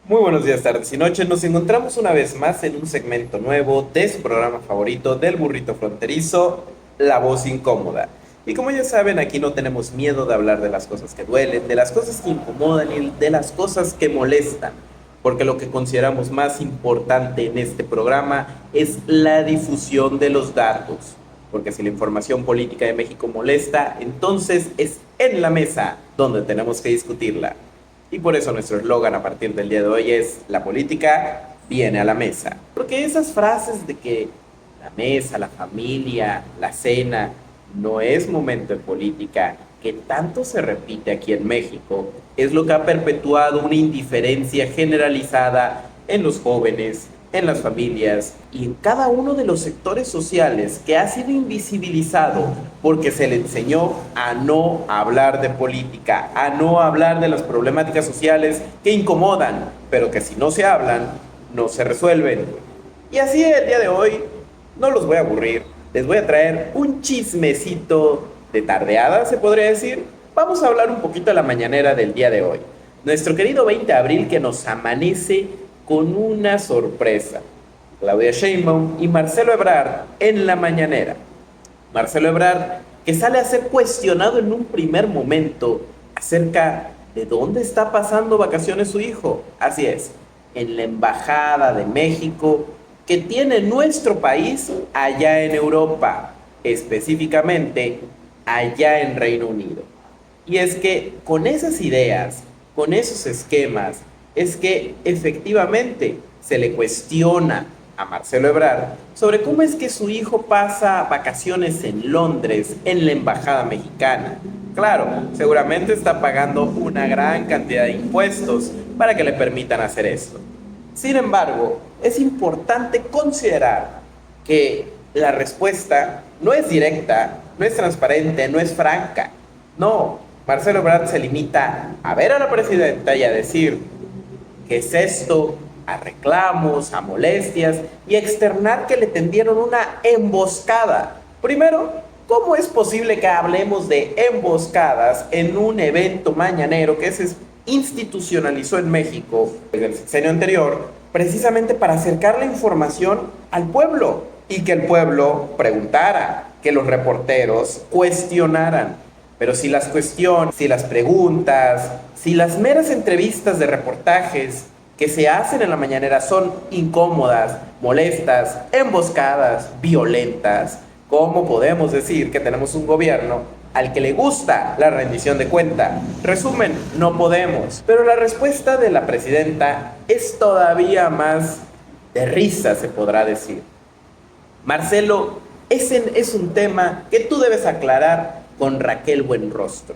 Muy buenos días, tardes y noches. Nos encontramos una vez más en un segmento nuevo de su programa favorito del burrito fronterizo, La Voz Incómoda. Y como ya saben, aquí no tenemos miedo de hablar de las cosas que duelen, de las cosas que incomodan y de las cosas que molestan. Porque lo que consideramos más importante en este programa es la difusión de los datos. Porque si la información política de México molesta, entonces es en la mesa donde tenemos que discutirla. Y por eso nuestro eslogan a partir del día de hoy es: la política viene a la mesa. Porque esas frases de que la mesa, la familia, la cena, no es momento de política, que tanto se repite aquí en México, es lo que ha perpetuado una indiferencia generalizada en los jóvenes, en las familias y en cada uno de los sectores sociales, que ha sido invisibilizado porque se le enseñó a no hablar de política, a no hablar de las problemáticas sociales que incomodan, pero que si no se hablan, no se resuelven. Y así el día de hoy no los voy a aburrir, les voy a traer un chismecito de tardeada, se podría decir. Vamos a hablar un poquito de la mañanera del día de hoy. Nuestro querido 20 de abril, que nos amanece con una sorpresa: Claudia Sheinbaum y Marcelo Ebrard en la mañanera. Marcelo Ebrard, que sale a ser cuestionado en un primer momento acerca de dónde está pasando vacaciones su hijo. Así es, en la Embajada de México que tiene nuestro país allá en Europa, específicamente allá en Reino Unido. Y es que con esas ideas, con esos esquemas, es que efectivamente se le cuestiona a Marcelo Ebrard sobre cómo es que su hijo pasa vacaciones en Londres, en la embajada mexicana. Claro, seguramente está pagando una gran cantidad de impuestos para que le permitan hacer esto. Sin embargo, es importante considerar que la respuesta no es directa, no es transparente, no es franca. No, Marcelo Ebrard se limita a ver a la presidenta y a decir: ¿qué es esto?, a reclamos, a molestias, y a externar que le tendieron una emboscada. Primero, ¿cómo es posible que hablemos de emboscadas en un evento mañanero que se institucionalizó en México en el sexenio anterior, precisamente para acercar la información al pueblo y que el pueblo preguntara, que los reporteros cuestionaran? Pero si las cuestiones, si las preguntas, si las meras entrevistas de reportajes que se hacen en la mañanera son incómodas, molestas, emboscadas, violentas, ¿cómo podemos decir que tenemos un gobierno al que le gusta la rendición de cuenta? Resumen, no podemos. Pero la respuesta de la presidenta es todavía más de risa, se podrá decir. Marcelo, ese es un tema que tú debes aclarar con Raquel Buenrostro.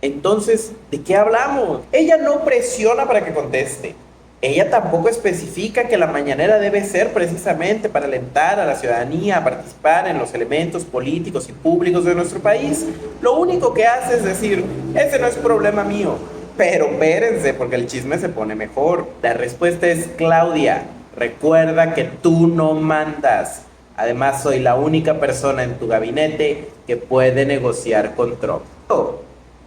Entonces, ¿de qué hablamos? Ella no presiona para que conteste. Ella tampoco especifica que la mañanera debe ser precisamente para alentar a la ciudadanía a participar en los elementos políticos y públicos de nuestro país. Lo único que hace es decir: ese no es problema mío. Pero espérense, porque el chisme se pone mejor. La respuesta es: Claudia, recuerda que tú no mandas. Además, soy la única persona en tu gabinete que puede negociar con Trump.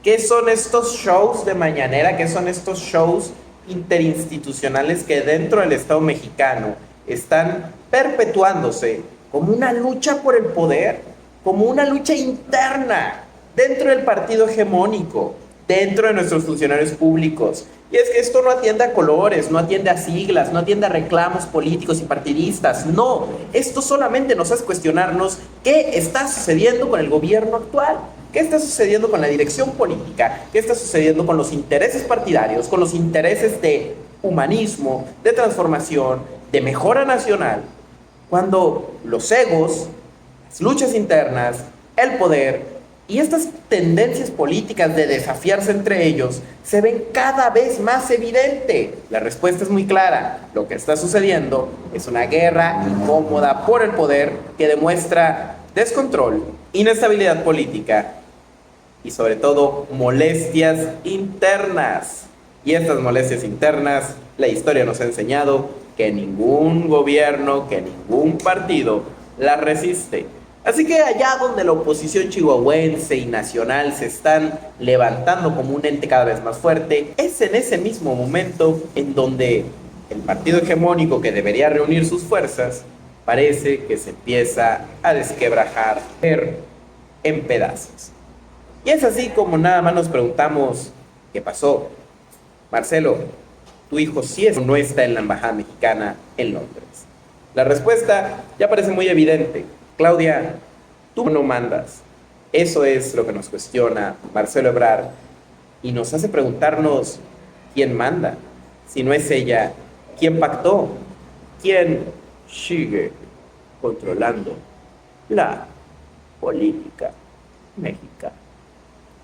¿Qué son estos shows de mañanera? ¿Qué son estos shows interinstitucionales que dentro del Estado mexicano están perpetuándose como una lucha por el poder, como una lucha interna dentro del partido hegemónico, dentro de nuestros funcionarios públicos? Y es que esto no atiende a colores, no atiende a siglas, no atiende a reclamos políticos y partidistas. No, esto solamente nos hace cuestionarnos qué está sucediendo con el gobierno actual. ¿Qué está sucediendo con la dirección política? ¿Qué está sucediendo con los intereses partidarios, con los intereses de humanismo, de transformación, de mejora nacional? Cuando los egos, las luchas internas, el poder y estas tendencias políticas de desafiarse entre ellos se ven cada vez más evidente. La respuesta es muy clara. Lo que está sucediendo es una guerra incómoda por el poder que demuestra descontrol, inestabilidad política y sobre todo molestias internas. Y estas molestias internas, la historia nos ha enseñado que ningún gobierno, que ningún partido las resiste. Así que allá donde la oposición chihuahuense y nacional se están levantando como un ente cada vez más fuerte, es en ese mismo momento en donde el partido hegemónico que debería reunir sus fuerzas parece que se empieza a desquebrajar en pedazos. Y es así como nada más nos preguntamos, ¿qué pasó? Marcelo, tu hijo sí es o no está en la embajada mexicana en Londres. La respuesta ya parece muy evidente. Claudia, tú no mandas. Eso es lo que nos cuestiona Marcelo Ebrard y nos hace preguntarnos quién manda. Si no es ella, ¿quién pactó? ¿Quién sigue controlando la política mexicana?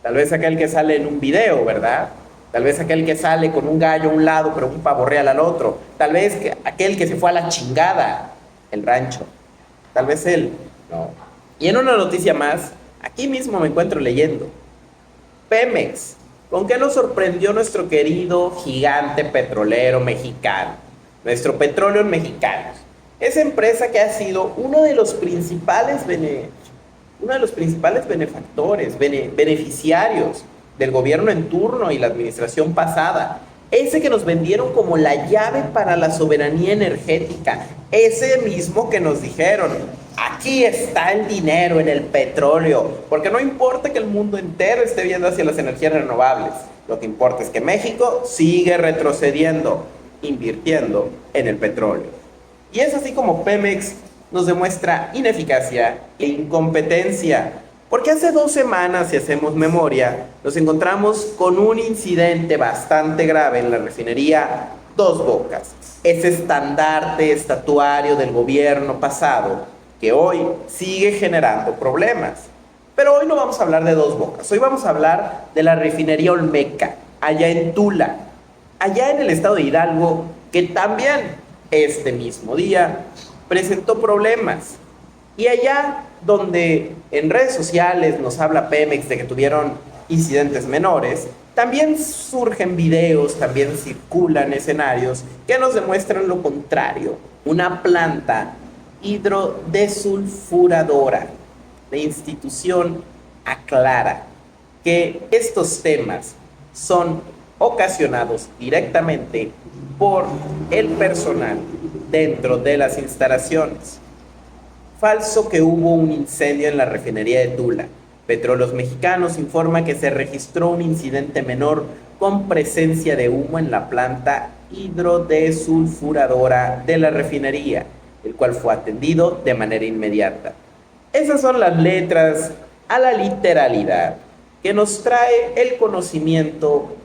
Tal vez aquel que sale en un video, ¿verdad? Tal vez aquel que sale con un gallo a un lado, pero un pavo real al otro. Tal vez aquel que se fue a la chingada, el rancho. Tal vez él. No. Y en una noticia más, aquí mismo me encuentro leyendo. Pemex. ¿Con qué nos sorprendió nuestro querido gigante petrolero mexicano? Nuestro petróleo en mexicanos. Esa empresa que ha sido uno de los principales benefactores, beneficiarios del gobierno en turno y la administración pasada. Ese que nos vendieron como la llave para la soberanía energética. Ese mismo que nos dijeron, aquí está el dinero en el petróleo, porque no importa que el mundo entero esté viendo hacia las energías renovables. Lo que importa es que México sigue retrocediendo, invirtiendo en el petróleo. Y es así como Pemex nos demuestra ineficacia e incompetencia. Porque hace 2 semanas, si hacemos memoria, nos encontramos con un incidente bastante grave en la refinería Dos Bocas. Ese estandarte estatuario del gobierno pasado que hoy sigue generando problemas. Pero hoy no vamos a hablar de Dos Bocas, hoy vamos a hablar de la refinería Olmeca, allá en Tula, allá en el estado de Hidalgo, que también este mismo día presentó problemas. Y allá donde en redes sociales nos habla Pemex de que tuvieron incidentes menores, también surgen videos, también circulan escenarios que nos demuestran lo contrario. Una planta hidrodesulfuradora. La institución aclara que estos temas son ocasionados directamente por el personal dentro de las instalaciones. Falso que hubo un incendio en la refinería de Tula. Petróleos Mexicanos informa que se registró un incidente menor con presencia de humo en la planta hidrodesulfuradora de la refinería, el cual fue atendido de manera inmediata. Esas son las letras a la literalidad que nos trae el conocimiento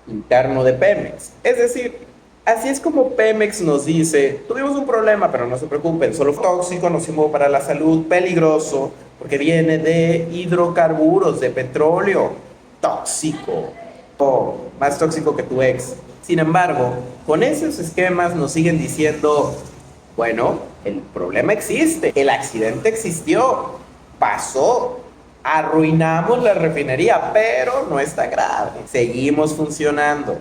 interno de Pemex. Es decir, así es como Pemex nos dice, tuvimos un problema, pero no se preocupen, solo tóxico, nocivo para la salud, peligroso, porque viene de hidrocarburos, de petróleo, tóxico, o más tóxico que tu ex. Sin embargo, con esos esquemas nos siguen diciendo, bueno, el problema existe, el accidente existió, pasó, arruinamos la refinería, pero no está grave, seguimos funcionando.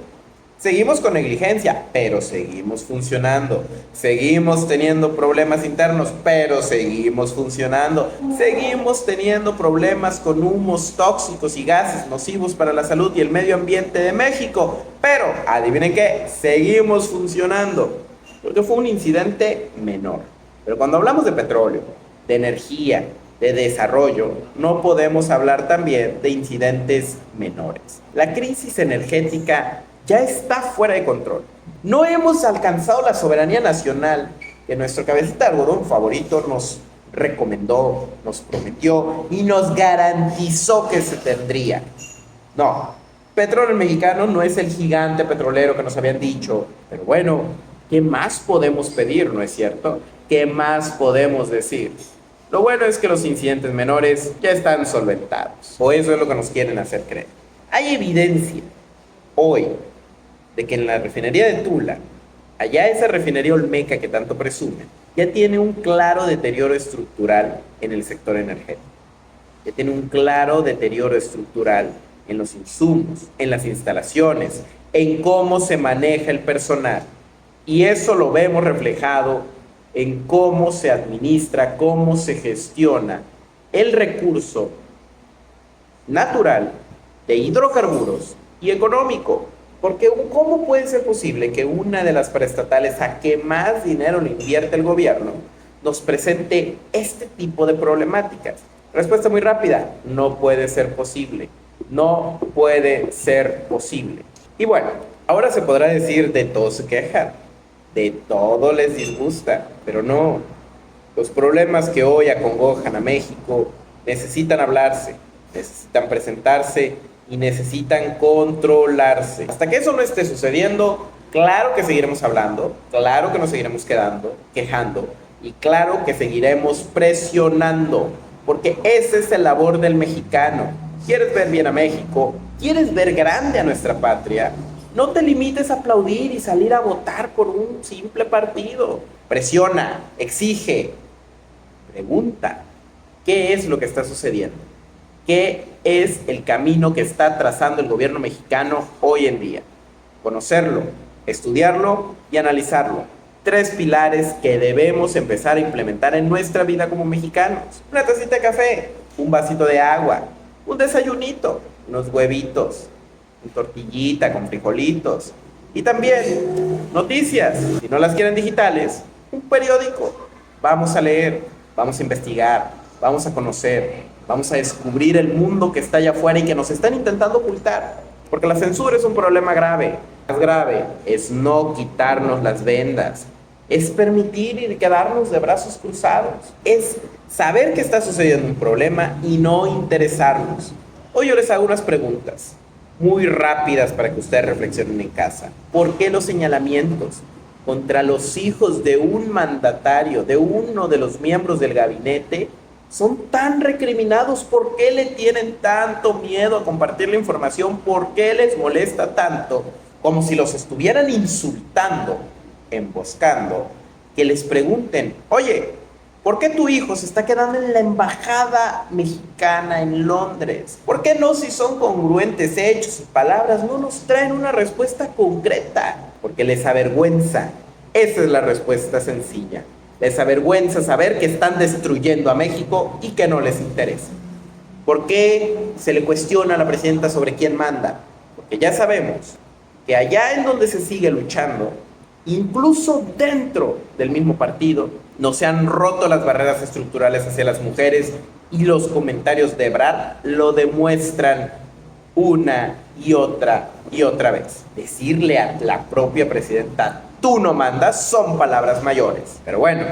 Seguimos con negligencia, pero seguimos funcionando. Seguimos teniendo problemas internos, pero seguimos funcionando. Seguimos teniendo problemas con humos tóxicos y gases nocivos para la salud y el medio ambiente de México. Pero, adivinen qué, seguimos funcionando. Porque fue un incidente menor. Pero cuando hablamos de petróleo, de energía, de desarrollo, no podemos hablar también de incidentes menores. La crisis energética ya está fuera de control. No hemos alcanzado la soberanía nacional que nuestro cabecita de algodón favorito nos recomendó, nos prometió y nos garantizó que se tendría. No, Petróleo Mexicano no es el gigante petrolero que nos habían dicho, pero bueno, ¿qué más podemos pedir, no es cierto? ¿Qué más podemos decir? Lo bueno es que los incidentes menores ya están solventados, o eso es lo que nos quieren hacer creer. Hay evidencia hoy de que en la refinería de Tula, allá esa refinería Olmeca que tanto presumen, ya tiene un claro deterioro estructural en el sector energético. Ya tiene un claro deterioro estructural en los insumos, en las instalaciones, en cómo se maneja el personal. Y eso lo vemos reflejado en cómo se administra, cómo se gestiona el recurso natural de hidrocarburos y económico. Porque ¿cómo puede ser posible que una de las paraestatales a que más dinero le invierte el gobierno nos presente este tipo de problemáticas? Respuesta muy rápida: no puede ser posible. No puede ser posible. Y bueno, ahora se podrá decir de todo se quejan, de todo les disgusta, pero no. Los problemas que hoy acongojan a México necesitan hablarse, necesitan presentarse y necesitan controlarse. Hasta que eso no esté sucediendo, claro que seguiremos hablando, claro que nos seguiremos quejando y claro que seguiremos presionando, porque ese es el labor del mexicano. ¿Quieres ver bien a México? ¿Quieres ver grande a nuestra patria? No te limites a aplaudir y salir a votar por un simple partido. Presiona, exige, pregunta, ¿qué es lo que está sucediendo? ¿Qué es el camino que está trazando el gobierno mexicano hoy en día? Conocerlo, estudiarlo y analizarlo. 3 pilares que debemos empezar a implementar en nuestra vida como mexicanos. Una tacita de café, un vasito de agua, un desayunito, unos huevitos, una tortillita con frijolitos. Y también noticias, si no las quieren digitales, un periódico. Vamos a leer, vamos a investigar, vamos a conocer, vamos a descubrir el mundo que está allá afuera y que nos están intentando ocultar. Porque la censura es un problema grave. Más grave es no quitarnos las vendas, es permitir y quedarnos de brazos cruzados, es saber que está sucediendo un problema y no interesarnos. Hoy yo les hago unas preguntas muy rápidas para que ustedes reflexionen en casa. ¿Por qué los señalamientos contra los hijos de un mandatario, de uno de los miembros del gabinete, son tan recriminados? ¿Por qué le tienen tanto miedo a compartir la información? ¿Por qué les molesta tanto? Como si los estuvieran insultando, emboscando, que les pregunten: oye, ¿por qué tu hijo se está quedando en la embajada mexicana en Londres? ¿Por qué no, si son congruentes hechos y palabras, no nos traen una respuesta concreta? Porque les avergüenza. Esa es la respuesta sencilla. Les avergüenza saber que están destruyendo a México y que no les interesa. ¿Por qué se le cuestiona a la presidenta sobre quién manda? Porque ya sabemos que allá en donde se sigue luchando, incluso dentro del mismo partido, no se han roto las barreras estructurales hacia las mujeres, y los comentarios de Ebrard lo demuestran una y otra vez. Decirle a la propia presidenta "tú no mandas" son palabras mayores. Pero bueno,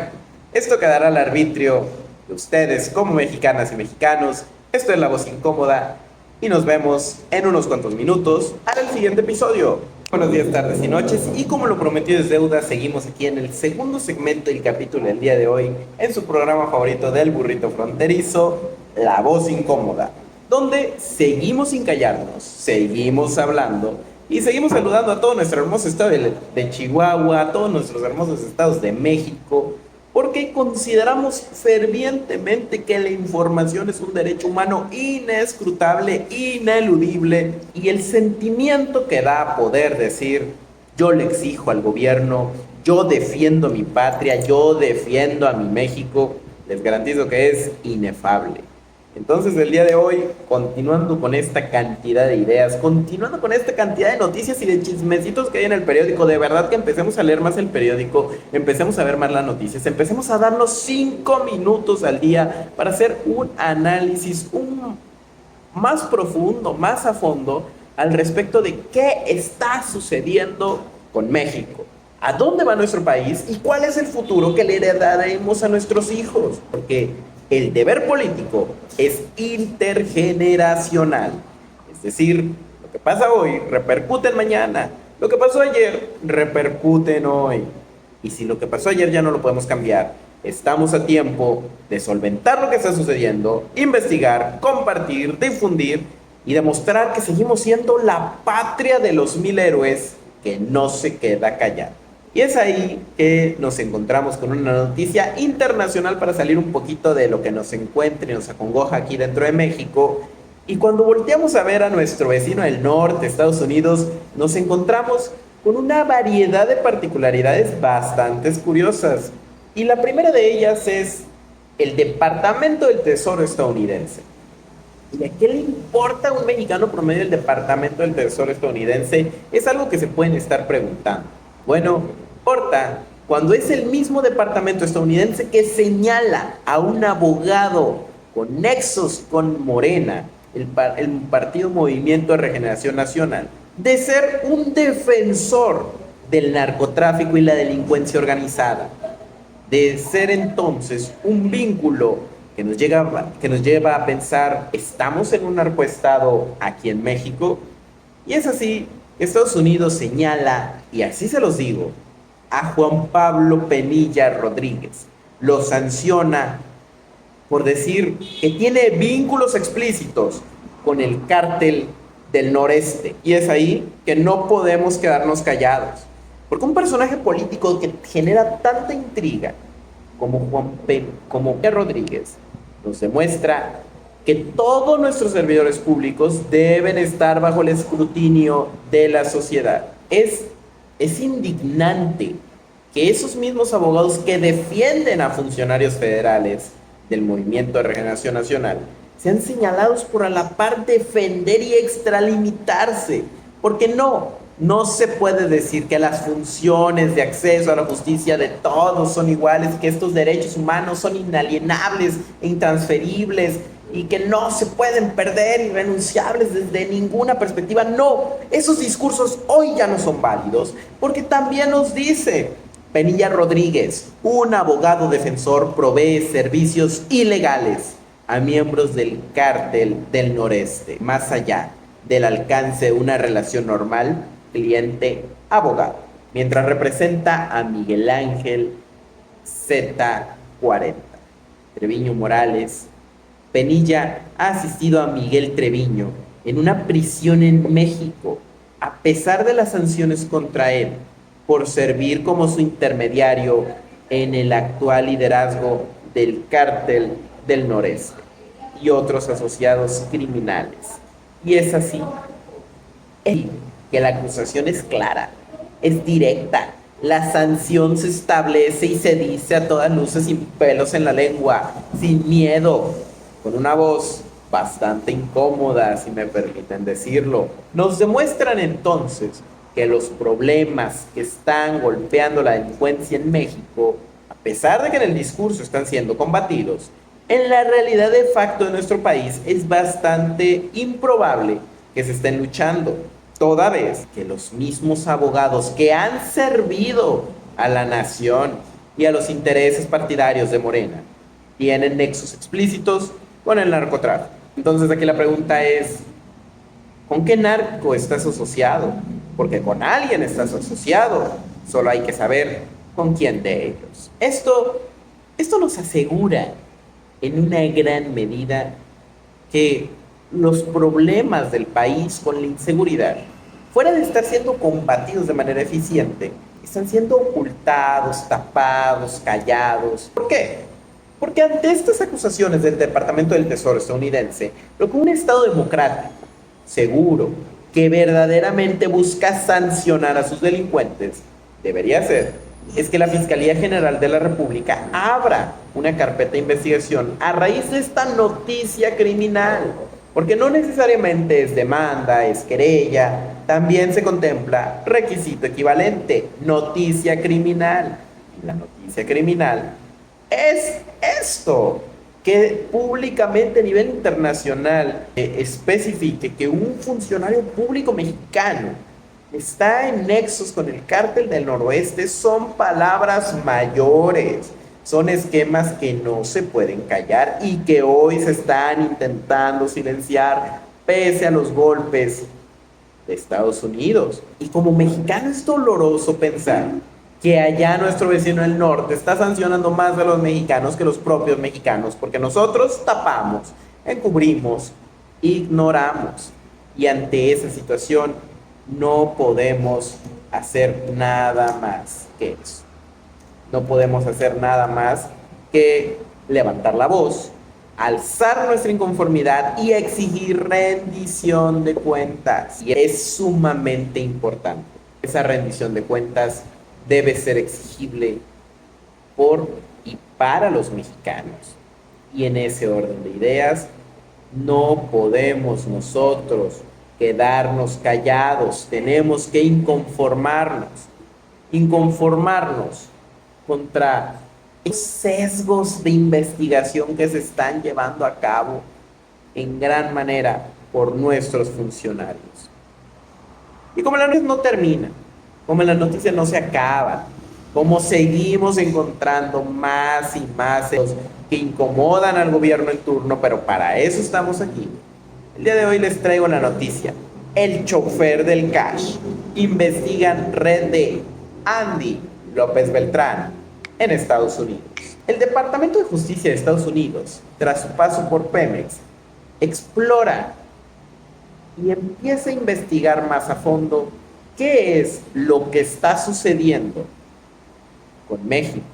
esto quedará al arbitrio de ustedes como mexicanas y mexicanos. Esto es La Voz Incómoda y nos vemos en unos cuantos minutos para el siguiente episodio. Buenos días, tardes y noches, y como lo prometido es deuda, seguimos aquí en el segundo segmento del capítulo del día de hoy, en su programa favorito del burrito fronterizo, La Voz Incómoda, donde seguimos sin callarnos, seguimos hablando y seguimos saludando a todo nuestro hermoso estado de Chihuahua, a todos nuestros hermosos estados de México, porque consideramos fervientemente que la información es un derecho humano inescrutable, ineludible, y el sentimiento que da a poder decir: yo le exijo al gobierno, yo defiendo mi patria, yo defiendo a mi México, les garantizo que es inefable. Entonces, el día de hoy, continuando con esta cantidad de ideas, continuando con esta cantidad de noticias y de chismecitos que hay en el periódico, de verdad que empecemos a leer más el periódico, empecemos a ver más las noticias, empecemos a darnos 5 minutos al día para hacer un análisis más profundo, más a fondo, al respecto de qué está sucediendo con México, a dónde va nuestro país y cuál es el futuro que le heredaremos a nuestros hijos, porque el deber político es intergeneracional. Es decir, lo que pasa hoy repercute en mañana, lo que pasó ayer repercute en hoy. Y si lo que pasó ayer ya no lo podemos cambiar, estamos a tiempo de solventar lo que está sucediendo, investigar, compartir, difundir y demostrar que seguimos siendo la patria de los 1000 héroes que no se queda callada. Y es ahí que nos encontramos con una noticia internacional para salir un poquito de lo que nos encuentra y nos acongoja aquí dentro de México. Y cuando volteamos a ver a nuestro vecino del norte, Estados Unidos, nos encontramos con una variedad de particularidades bastante curiosas. Y la primera de ellas es el Departamento del Tesoro estadounidense. ¿Y a qué le importa a un mexicano promedio el Departamento del Tesoro estadounidense? Es algo que se pueden estar preguntando. Bueno, importa cuando es el mismo departamento estadounidense que señala a un abogado con nexos con Morena, el Partido Movimiento de Regeneración Nacional, de ser un defensor del narcotráfico y la delincuencia organizada, de ser entonces un vínculo que nos lleva a pensar, ¿estamos en un narcoestado aquí en México? Y es así, Estados Unidos señala, y así se los digo, a Juan Pablo Penilla Rodríguez. Lo sanciona por decir que tiene vínculos explícitos con el cártel del noreste. Y es ahí que no podemos quedarnos callados. Porque un personaje político que genera tanta intriga como Penilla Rodríguez nos demuestra que todos nuestros servidores públicos deben estar bajo el escrutinio de la sociedad. Es indignante que esos mismos abogados que defienden a funcionarios federales del Movimiento de Regeneración Nacional sean señalados por a la par defender y extralimitarse, porque no se puede decir que las funciones de acceso a la justicia de todos son iguales, que estos derechos humanos son inalienables e intransferibles y que no se pueden perder, irrenunciables desde ninguna perspectiva. No, esos discursos hoy ya no son válidos, porque también nos dice Penilla Rodríguez, un abogado defensor provee servicios ilegales a miembros del cártel del noreste, más allá del alcance de una relación normal cliente-abogado, mientras representa a Miguel Ángel Z40. Treviño Morales. Penilla ha asistido a Miguel Treviño en una prisión en México, a pesar de las sanciones contra él, por servir como su intermediario en el actual liderazgo del cártel del noreste y otros asociados criminales. Y es así que la acusación es clara, es directa, la sanción se establece y se dice a todas luces, sin pelos en la lengua, sin miedo, con una voz bastante incómoda, si me permiten decirlo. Nos demuestran entonces que los problemas que están golpeando la delincuencia en México, a pesar de que en el discurso están siendo combatidos, en la realidad de facto de nuestro país es bastante improbable que se estén luchando, toda vez que los mismos abogados que han servido a la nación y a los intereses partidarios de Morena tienen nexos explícitos con el narcotráfico. Entonces aquí la pregunta es, ¿con qué narco estás asociado? Porque con alguien estás asociado, solo hay que saber con quién de ellos. Esto nos asegura en una gran medida que los problemas del país con la inseguridad, fuera de estar siendo combatidos de manera eficiente, están siendo ocultados, tapados, callados. ¿Por qué? Porque ante estas acusaciones del Departamento del Tesoro estadounidense, lo que un Estado democrático, seguro, que verdaderamente busca sancionar a sus delincuentes, debería hacer, es que la Fiscalía General de la República abra una carpeta de investigación a raíz de esta noticia criminal. Porque no necesariamente es demanda, es querella, también se contempla requisito equivalente, noticia criminal. Y la noticia criminal es esto, que públicamente a nivel internacional especifique que un funcionario público mexicano está en nexos con el cártel del noroeste. Son palabras mayores, son esquemas que no se pueden callar y que hoy se están intentando silenciar pese a los golpes de Estados Unidos. Y como mexicano es doloroso pensar que allá nuestro vecino del norte está sancionando más a los mexicanos que los propios mexicanos, porque nosotros tapamos, encubrimos, ignoramos. Y ante esa situación no podemos hacer nada más que eso. No podemos hacer nada más que levantar la voz, alzar nuestra inconformidad y exigir rendición de cuentas. Y es sumamente importante. Esa rendición de cuentas debe ser exigible por y para los mexicanos. Y en ese orden de ideas, no podemos nosotros quedarnos callados, tenemos que inconformarnos contra los sesgos de investigación que se están llevando a cabo en gran manera por nuestros funcionarios. Y como la noticia no termina, como la noticia no se acaba, como seguimos encontrando más y más que incomodan al gobierno en turno, pero para eso estamos aquí. El día de hoy les traigo la noticia. El chofer del Cash. Investigan red de Andy López Beltrán en Estados Unidos. El Departamento de Justicia de Estados Unidos, tras su paso por Pemex, explora y empieza a investigar más a fondo qué es lo que está sucediendo con México,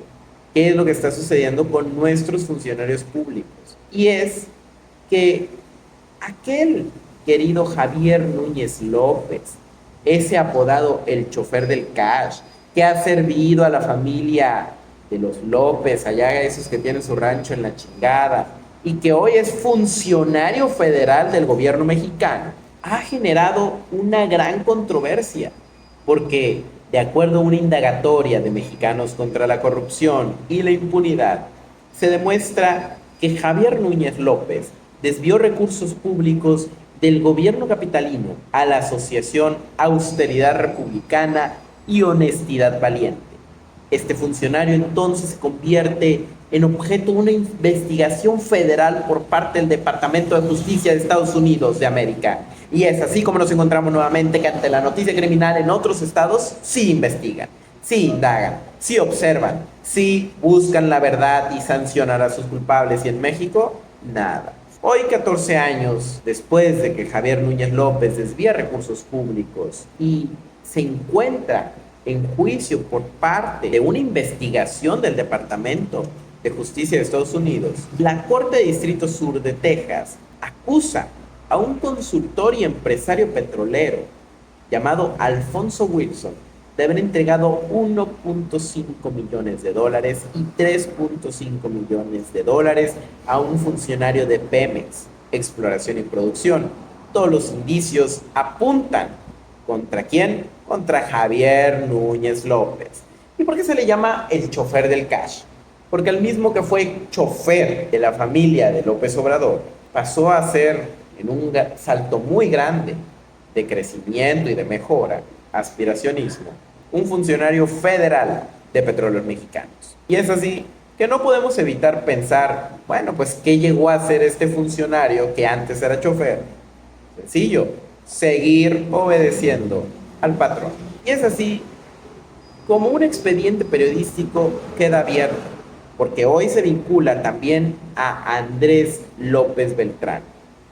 qué es lo que está sucediendo con nuestros funcionarios públicos. Y es que aquel querido Javier Núñez López, ese apodado el chofer del Cash, que ha servido a la familia de los López, allá esos que tienen su rancho en la chingada, y que hoy es funcionario federal del gobierno mexicano, ha generado una gran controversia, porque de acuerdo a una indagatoria de Mexicanos contra la Corrupción y la Impunidad, se demuestra que Javier Núñez López desvió recursos públicos del gobierno capitalino a la Asociación Austeridad Republicana y Honestidad Valiente. Este funcionario entonces se convierte en objeto de una investigación federal por parte del Departamento de Justicia de Estados Unidos de América. Y es así como nos encontramos nuevamente que ante la noticia criminal en otros estados sí investigan, sí indagan, sí observan, sí buscan la verdad y sancionan a sus culpables. Y en México, nada. Hoy, 14 años después de que Javier Núñez López desvía recursos públicos y se encuentra en juicio por parte de una investigación del Departamento de Justicia de Estados Unidos, la Corte de Distrito Sur de Texas acusa a un consultor y empresario petrolero llamado Alfonso Wilson de haber entregado $1.5 millones y $3.5 millones a un funcionario de Pemex, Exploración y Producción. Todos los indicios apuntan ¿contra quién? Contra Javier Núñez López. ¿Y por qué se le llama el chofer del Cash? Porque el mismo que fue chofer de la familia de López Obrador pasó a ser, en un salto muy grande de crecimiento y de mejora, aspiracionismo, un funcionario federal de Petróleos Mexicanos. Y es así que no podemos evitar pensar, bueno, pues ¿qué llegó a ser este funcionario que antes era chofer? Sencillo, seguir obedeciendo al patrón. Y es así como un expediente periodístico queda abierto, porque hoy se vincula también a Andrés López Beltrán,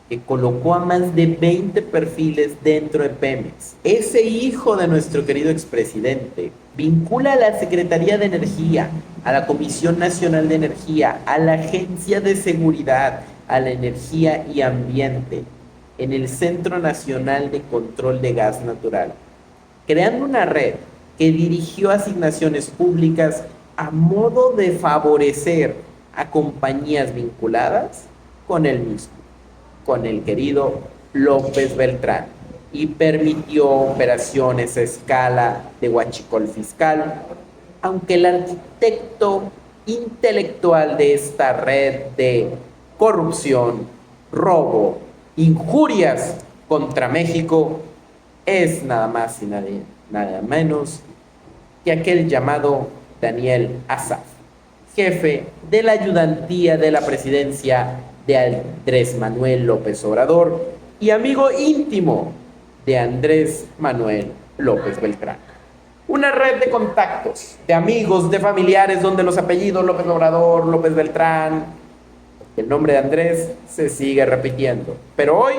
que colocó a más de 20 perfiles dentro de Pemex. Ese hijo de nuestro querido expresidente vincula a la Secretaría de Energía, a la Comisión Nacional de Energía, a la Agencia de Seguridad, a la Energía y Ambiente, en el Centro Nacional de Control de Gas Natural, creando una red que dirigió asignaciones públicas a modo de favorecer a compañías vinculadas con él mismo, con el querido López Beltrán, y permitió operaciones a escala de huachicol fiscal, aunque el arquitecto intelectual de esta red de corrupción, robo, injurias contra México es nada más y nada menos que aquel llamado Daniel Asaf, jefe de la ayudantía de la presidencia de Andrés Manuel López Obrador y amigo íntimo de Andrés Manuel López Beltrán. Una red de contactos, de amigos, de familiares, donde los apellidos López Obrador, López Beltrán, el nombre de Andrés se sigue repitiendo, pero hoy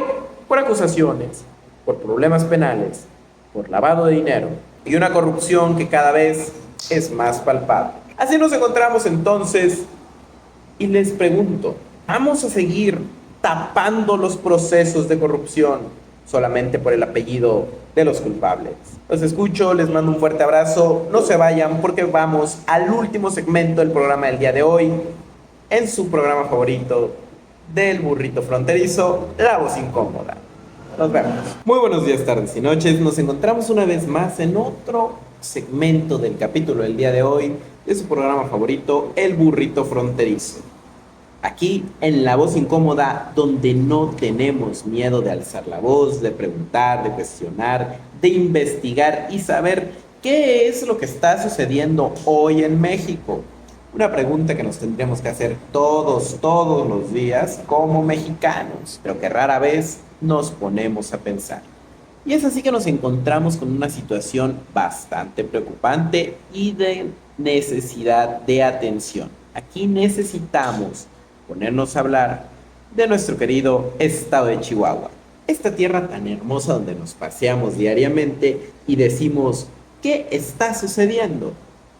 por acusaciones, por problemas penales, por lavado de dinero y una corrupción que cada vez es más palpable. Así nos encontramos entonces y les pregunto, ¿vamos a seguir tapando los procesos de corrupción solamente por el apellido de los culpables? Los escucho, les mando un fuerte abrazo, no se vayan porque vamos al último segmento del programa del día de hoy, en su programa favorito del burrito fronterizo, La Voz Incómoda. Nos vemos. Muy buenos días, tardes y noches. Nos encontramos una vez más en otro segmento del capítulo del día de hoy de su programa favorito, El Burrito Fronterizo. Aquí en La Voz Incómoda, donde no tenemos miedo de alzar la voz, de preguntar, de cuestionar, de investigar y saber qué es lo que está sucediendo hoy en México. Una pregunta que nos tendríamos que hacer todos los días como mexicanos, pero que rara vez nos ponemos a pensar. Y es así que nos encontramos con una situación bastante preocupante y de necesidad de atención. Aquí necesitamos ponernos a hablar de nuestro querido estado de Chihuahua. Esta tierra tan hermosa donde nos paseamos diariamente y decimos, ¿qué está sucediendo?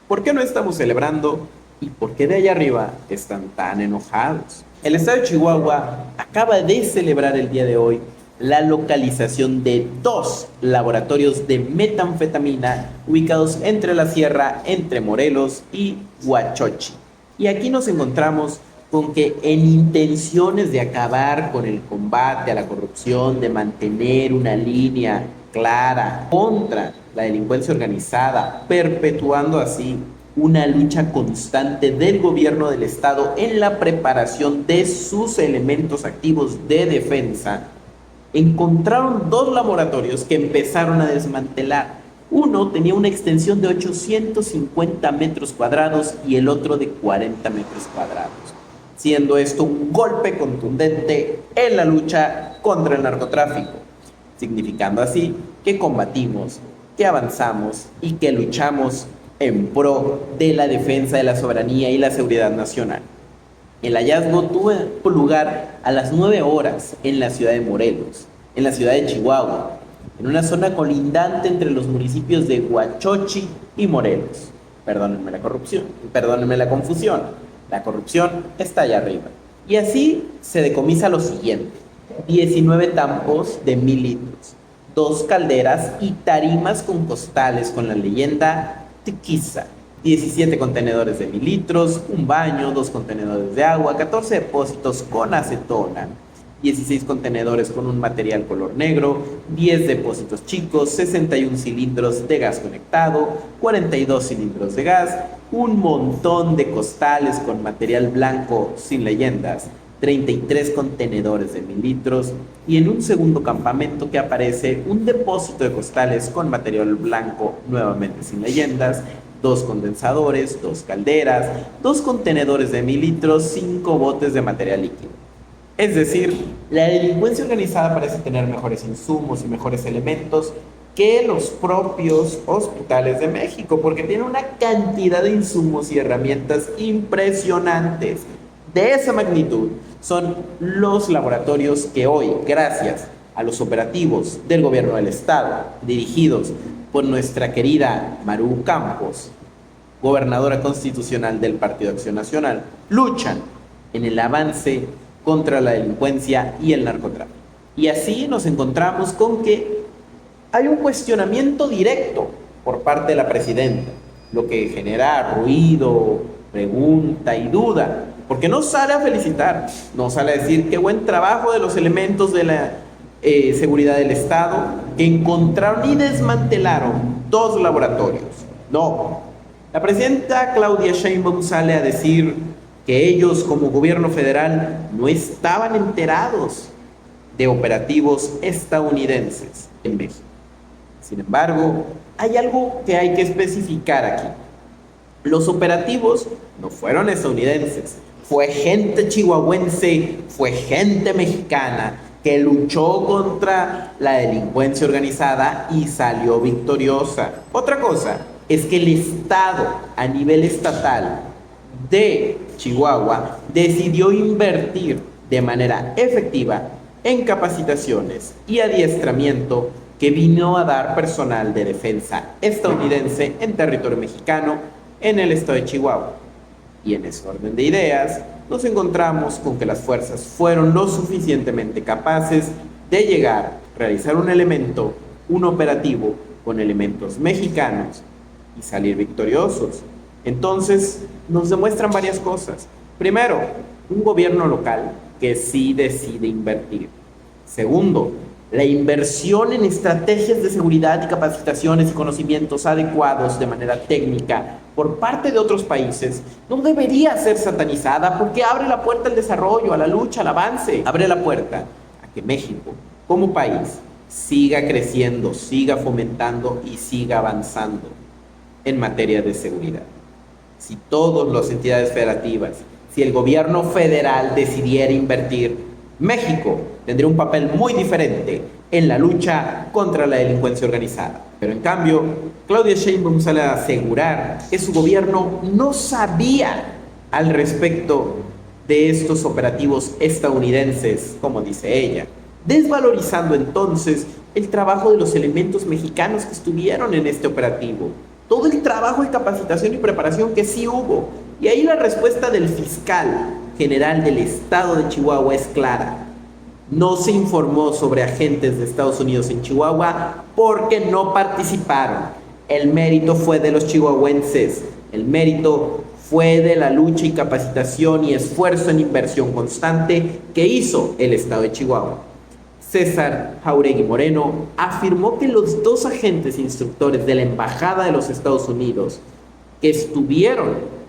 ¿Por qué no estamos celebrando? ¿Y por qué de allá arriba están tan enojados? El estado de Chihuahua acaba de celebrar el día de hoy la localización de 2 laboratorios de metanfetamina ubicados entre la sierra, entre Morelos y Huachochi. Y aquí nos encontramos con que en intenciones de acabar con el combate a la corrupción, de mantener una línea clara contra la delincuencia organizada, perpetuando así una lucha constante del gobierno del estado en la preparación de sus elementos activos de defensa, encontraron 2 laboratorios que empezaron a desmantelar. Uno tenía una extensión de 850 metros cuadrados y el otro de 40 metros cuadrados, siendo esto un golpe contundente en la lucha contra el narcotráfico, significando así que combatimos, que avanzamos y que luchamos en pro de la defensa de la soberanía y la seguridad nacional. El hallazgo tuvo lugar a las 9 horas en la ciudad de Morelos, en la ciudad de Chihuahua, en una zona colindante entre los municipios de Huachochi y Morelos. Perdónenme la confusión. La corrupción está allá arriba. Y así se decomisa lo siguiente: 19 tampos de 1000 litros, 2 calderas y tarimas con costales con la leyenda Tiquiza, 17 contenedores de 1000 litros, un baño, 2 contenedores de agua, 14 depósitos con acetona, 16 contenedores con un material color negro, 10 depósitos chicos, 61 cilindros de gas conectado, 42 cilindros de gas, un montón de costales con material blanco sin leyendas, 33 contenedores de 1000 litros y en un segundo campamento que aparece un depósito de costales con material blanco nuevamente sin leyendas, 2 condensadores, 2 calderas, 2 contenedores de 1000 litros, 5 botes de material líquido. Es decir, la delincuencia organizada parece tener mejores insumos y mejores elementos que los propios hospitales de México, porque tiene una cantidad de insumos y herramientas impresionantes. De esa magnitud son los laboratorios que hoy, gracias a los operativos del gobierno del estado, dirigidos por nuestra querida Maru Campos, gobernadora constitucional del Partido Acción Nacional, luchan en el avance contra la delincuencia y el narcotráfico. Y así nos encontramos con que hay un cuestionamiento directo por parte de la presidenta, lo que genera ruido, pregunta y duda, porque no sale a felicitar, no sale a decir qué buen trabajo de los elementos de la seguridad del Estado que encontraron y desmantelaron 2 laboratorios. No, la presidenta Claudia Sheinbaum sale a decir que ellos como gobierno federal no estaban enterados de operativos estadounidenses en México. Sin embargo, hay algo que hay que especificar aquí. Los operativos no fueron estadounidenses, fue gente chihuahuense, fue gente mexicana que luchó contra la delincuencia organizada y salió victoriosa. Otra cosa es que el Estado a nivel estatal de Chihuahua decidió invertir de manera efectiva en capacitaciones y adiestramiento que vino a dar personal de defensa estadounidense en territorio mexicano en el estado de Chihuahua. Y en ese orden de ideas, nos encontramos con que las fuerzas fueron lo suficientemente capaces de llegar, realizar un operativo con elementos mexicanos y salir victoriosos. Entonces, nos demuestran varias cosas. Primero, un gobierno local que sí decide invertir. Segundo, la inversión en estrategias de seguridad y capacitaciones y conocimientos adecuados de manera técnica por parte de otros países no debería ser satanizada porque abre la puerta al desarrollo, a la lucha, al avance. Abre la puerta a que México, como país, siga creciendo, siga fomentando y siga avanzando en materia de seguridad. Si todas las entidades federativas, si el gobierno federal decidiera invertir, México tendría un papel muy diferente en la lucha contra la delincuencia organizada. Pero en cambio, Claudia Sheinbaum sale a asegurar que su gobierno no sabía al respecto de estos operativos estadounidenses, como dice ella, desvalorizando entonces el trabajo de los elementos mexicanos que estuvieron en este operativo, todo el trabajo de capacitación y preparación que sí hubo. Y ahí la respuesta del fiscal general del estado de Chihuahua es clara. No se informó sobre agentes de Estados Unidos en Chihuahua porque no participaron. El mérito fue de los chihuahuenses. El mérito fue de la lucha y capacitación y esfuerzo en inversión constante que hizo el estado de Chihuahua. César Jauregui Moreno afirmó que los 2 agentes instructores de la Embajada de los Estados Unidos que estuvieron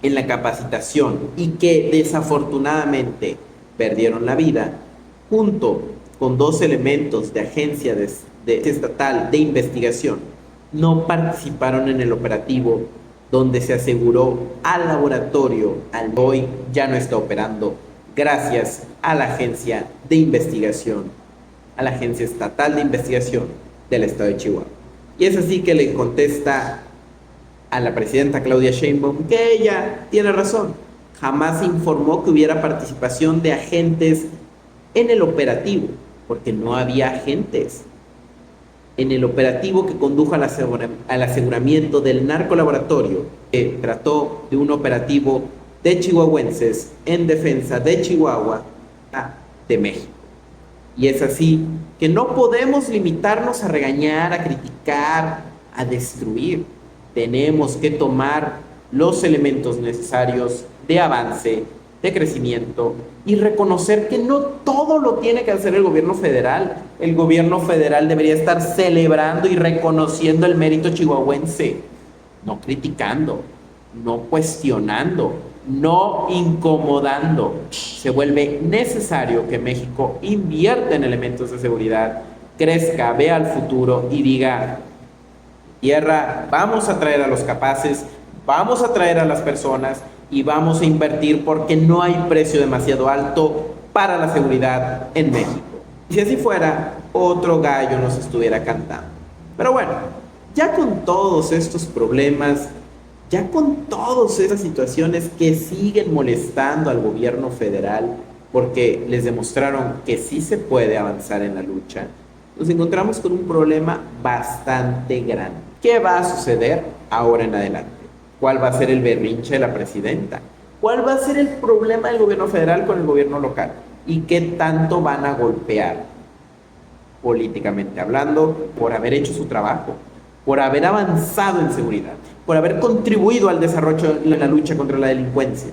en la capacitación y que desafortunadamente perdieron la vida, junto con 2 elementos de agencia estatal de investigación, no participaron en el operativo donde se aseguró al laboratorio, al hoy ya no está operando, gracias a la agencia de investigación, a la agencia estatal de investigación del estado de Chihuahua. Y es así que le contesta a la presidenta Claudia Sheinbaum que ella tiene razón. Jamás se informó que hubiera participación de agentes en el operativo, porque no había agentes en el operativo que condujo al aseguramiento del narcolaboratorio, que trató de un operativo de chihuahuenses en defensa de Chihuahua, de México. Y es así que no podemos limitarnos a regañar, a criticar, a destruir. Tenemos que tomar los elementos necesarios de avance, de crecimiento y reconocer que no todo lo tiene que hacer el gobierno federal. El gobierno federal debería estar celebrando y reconociendo el mérito chihuahuense, no criticando, no cuestionando, no incomodando. Se vuelve necesario que México invierta en elementos de seguridad, crezca, vea al futuro y diga: tierra, vamos a traer a los capaces, vamos a traer a las personas y vamos a invertir porque no hay precio demasiado alto para la seguridad en México. Y si así fuera, otro gallo nos estuviera cantando. Pero bueno, ya con todos estos problemas, ya con todas esas situaciones que siguen molestando al gobierno federal porque les demostraron que sí se puede avanzar en la lucha, nos encontramos con un problema bastante grande. ¿Qué va a suceder ahora en adelante? ¿Cuál va a ser el berrinche de la presidenta? ¿Cuál va a ser el problema del gobierno federal con el gobierno local? ¿Y qué tanto van a golpear, políticamente hablando, por haber hecho su trabajo, por haber avanzado en seguridad, por haber contribuido al desarrollo de la lucha contra la delincuencia?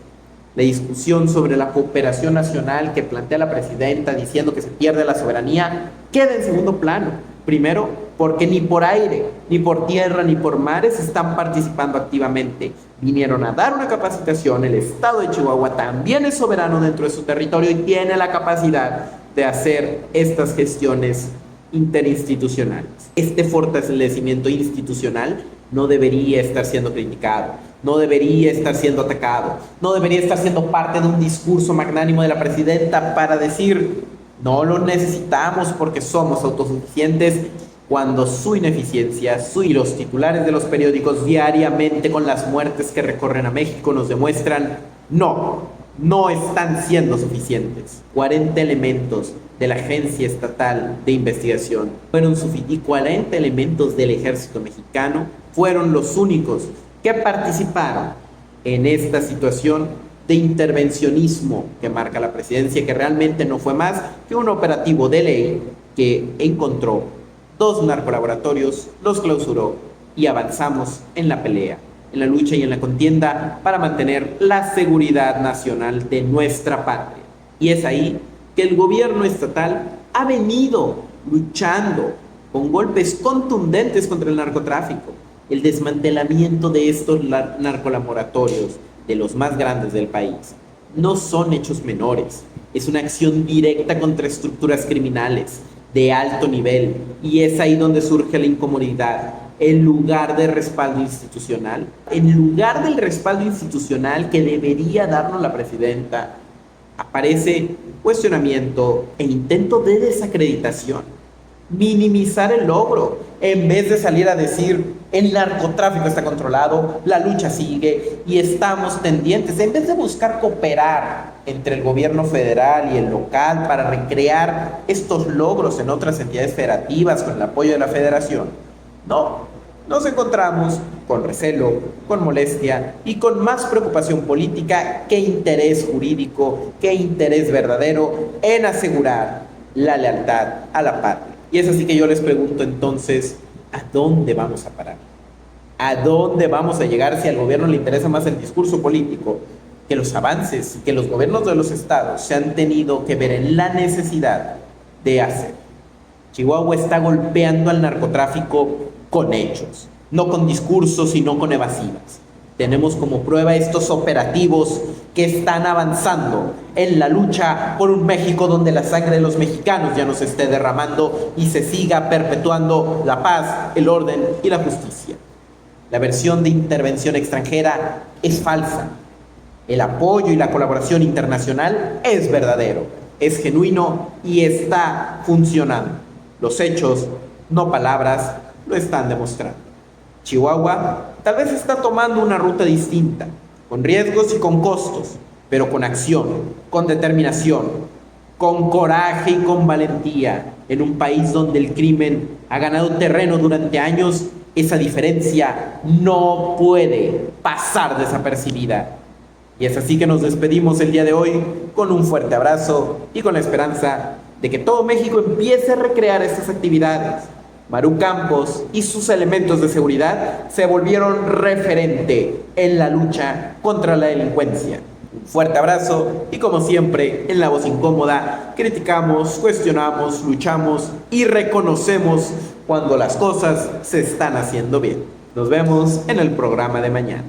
La discusión sobre la cooperación nacional que plantea la presidenta diciendo que se pierde la soberanía queda en segundo plano. Primero, porque ni por aire, ni por tierra, ni por mares están participando activamente. Vinieron a dar una capacitación. El estado de Chihuahua también es soberano dentro de su territorio y tiene la capacidad de hacer estas gestiones interinstitucionales. Este fortalecimiento institucional no debería estar siendo criticado, no debería estar siendo atacado, no debería estar siendo parte de un discurso magnánimo de la presidenta para decir: no lo necesitamos porque somos autosuficientes, cuando su ineficiencia, y los titulares de los periódicos diariamente con las muertes que recorren a México nos demuestran: no están siendo suficientes. 40 elementos de la Agencia Estatal de Investigación fueron suficientes y 40 elementos del Ejército Mexicano fueron los únicos que participaron en esta situación de intervencionismo que marca la presidencia, que realmente no fue más que un operativo de ley que encontró 2 narcolaboratorios, los clausuró y avanzamos en la pelea en la lucha y en la contienda para mantener la seguridad nacional de nuestra patria. Y es ahí que el gobierno estatal ha venido luchando con golpes contundentes contra el narcotráfico. El desmantelamiento de estos narcolaboratorios, de los más grandes del país, no son hechos menores. Es una acción directa contra estructuras criminales de alto nivel, y es ahí donde surge la incomodidad. En lugar de respaldo institucional, en lugar del respaldo institucional que debería darnos la presidenta, aparece cuestionamiento e intento de desacreditación, minimizar el logro, en vez de salir a decir el narcotráfico está controlado, la lucha sigue y estamos pendientes, en vez de buscar cooperar entre el gobierno federal y el local para recrear estos logros en otras entidades federativas con el apoyo de la federación. No, nos encontramos con recelo, con molestia y con más preocupación política que interés jurídico, que interés verdadero en asegurar la lealtad a la patria. Y es así que yo les pregunto entonces, ¿a dónde vamos a parar? ¿A dónde vamos a llegar si al gobierno le interesa más el discurso político que los avances que los gobiernos de los estados se han tenido que ver en la necesidad de hacer? Chihuahua está golpeando al narcotráfico con hechos, no con discursos, sino con evasivas. Tenemos como prueba estos operativos que están avanzando en la lucha por un México donde la sangre de los mexicanos ya no se esté derramando y se siga perpetuando la paz, el orden y la justicia. La versión de intervención extranjera es falsa. El apoyo y la colaboración internacional es verdadero, es genuino y está funcionando. Los hechos, no palabras, lo están demostrando. Chihuahua tal vez está tomando una ruta distinta, con riesgos y con costos, pero con acción, con determinación, con coraje y con valentía. En un país donde el crimen ha ganado terreno durante años, esa diferencia no puede pasar desapercibida. Y es así que nos despedimos el día de hoy con un fuerte abrazo y con la esperanza de que todo México empiece a recrear estas actividades. Maru Campos y sus elementos de seguridad se volvieron referente en la lucha contra la delincuencia. Un fuerte abrazo y como siempre, en La Voz Incómoda, criticamos, cuestionamos, luchamos y reconocemos cuando las cosas se están haciendo bien. Nos vemos en el programa de mañana.